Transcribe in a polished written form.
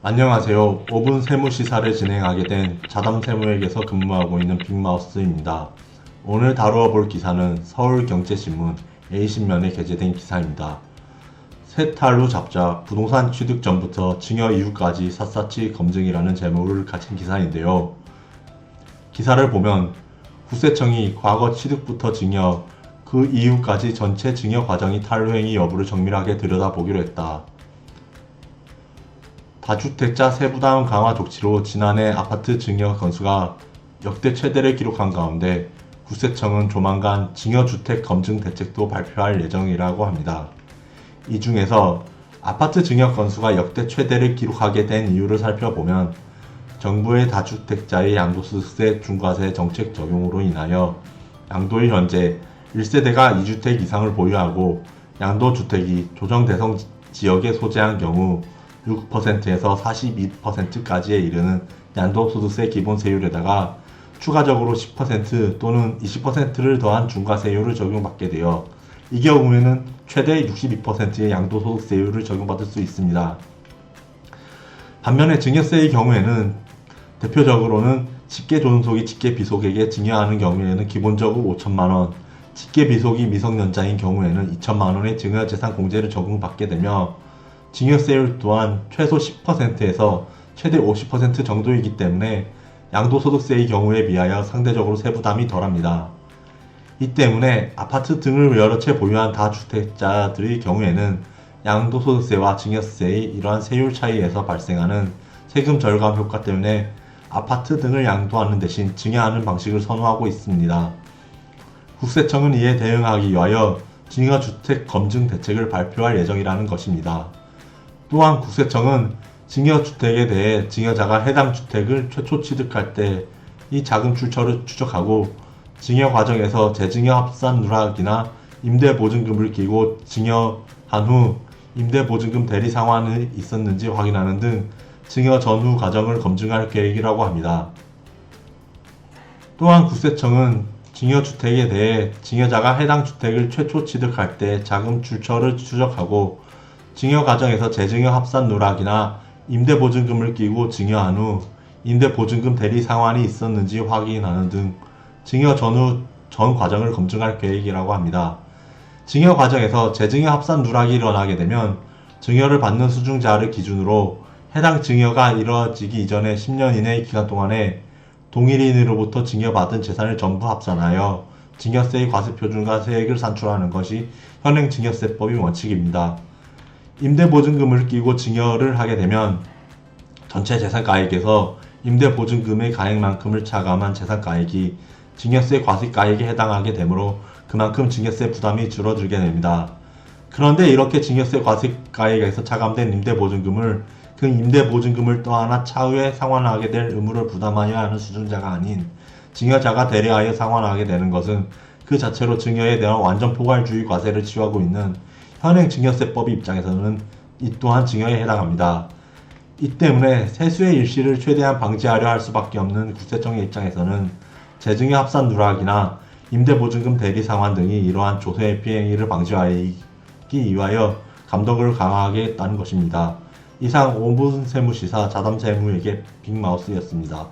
안녕하세요. 5분 세무시사를 진행하게 된 자담세무에게서 근무하고 있는 빅마우스입니다. 오늘 다루어 볼 기사는 서울경제신문 A신면에 게재된 기사입니다. 세탈루 잡자, 부동산 취득 전부터 증여 이후까지 샅샅이 검증이라는 제목을 가진 기사인데요. 기사를 보면 국세청이 과거 취득부터 증여, 그 이후까지 전체 증여 과정이 탈루행위 여부를 정밀하게 들여다보기로 했다. 다주택자 세부담 강화 조치로 지난해 아파트 증여 건수가 역대 최대를 기록한 가운데 국세청은 조만간 증여주택 검증 대책도 발표할 예정이라고 합니다. 이 중에서 아파트 증여 건수가 역대 최대를 기록하게 된 이유를 살펴보면 정부의 다주택자의 양도소득세 중과세 정책 적용으로 인하여 양도일 현재 1세대가 2주택 이상을 보유하고 양도주택이 조정대상 지역에 소재한 경우 6%에서 42%까지에 이르는 양도소득세 기본세율에다가 추가적으로 10% 또는 20%를 더한 중과세율을 적용받게 되어 이 경우에는 최대 62%의 양도소득세율을 적용받을 수 있습니다. 반면에 증여세의 경우에는 대표적으로는 직계존속이 직계비속에게 증여하는 경우에는 기본적으로 5천만원, 직계비속이 미성년자인 경우에는 2천만원의 증여재산 공제를 적용받게 되며 증여세율 또한 최소 10%에서 최대 50% 정도이기 때문에 양도소득세의 경우에 비하여 상대적으로 세부담이 덜합니다. 이 때문에 아파트 등을 여러 채 보유한 다주택자들의 경우에는 양도소득세와 증여세의 이러한 세율 차이에서 발생하는 세금 절감 효과 때문에 아파트 등을 양도하는 대신 증여하는 방식을 선호하고 있습니다. 국세청은 이에 대응하기 위하여 증여주택 검증 대책을 발표할 예정이라는 것입니다. 또한 국세청은 증여주택에 대해 증여자가 해당 주택을 최초 취득할 때 이 자금 출처를 추적하고 증여 과정에서 재증여 합산 누락이나 임대보증금을 끼고 증여한 후 임대보증금 대리 상환이 있었는지 확인하는 등 증여 전후 과정을 검증할 계획이라고 합니다. 또한 국세청은 증여주택에 대해 증여자가 해당 주택을 최초 취득할 때 자금 출처를 추적하고 증여 과정에서 재증여 합산 누락이나 임대보증금을 끼고 증여한 후 임대보증금 대리 상환이 있었는지 확인하는 등 증여 전후 전 과정을 검증할 계획이라고 합니다. 증여 과정에서 재증여 합산 누락이 일어나게 되면 증여를 받는 수증자를 기준으로 해당 증여가 이뤄지기 이전의 10년 이내의 기간 동안에 동일인으로부터 증여받은 재산을 전부 합산하여 증여세의 과세표준과 세액을 산출하는 것이 현행 증여세법의 원칙입니다. 임대보증금을 끼고 증여를 하게 되면 전체 재산가액에서 임대보증금의 가액만큼을 차감한 재산가액이 증여세 과세가액에 해당하게 되므로 그만큼 증여세 부담이 줄어들게 됩니다. 그런데 이렇게 증여세 과세가액에서 차감된 임대보증금을 그 임대보증금을 또 하나 차후에 상환하게 될 의무를 부담하여야 하는 수증자가 아닌 증여자가 대리하여 상환하게 되는 것은 그 자체로 증여에 대한 완전 포괄주의 과세를 취하고 있는 현행 증여세법 입장에서는 이 또한 증여에 해당합니다. 이 때문에 세수의 일시를 최대한 방지하려 할 수밖에 없는 국세청의 입장에서는 재증여 합산 누락이나 임대보증금 대리 상환 등이 이러한 조세 피행위를 방지하기 위하여 감독을 강화하겠다는 것입니다. 이상 5분 세무시사 자담세무에게 빅마우스였습니다.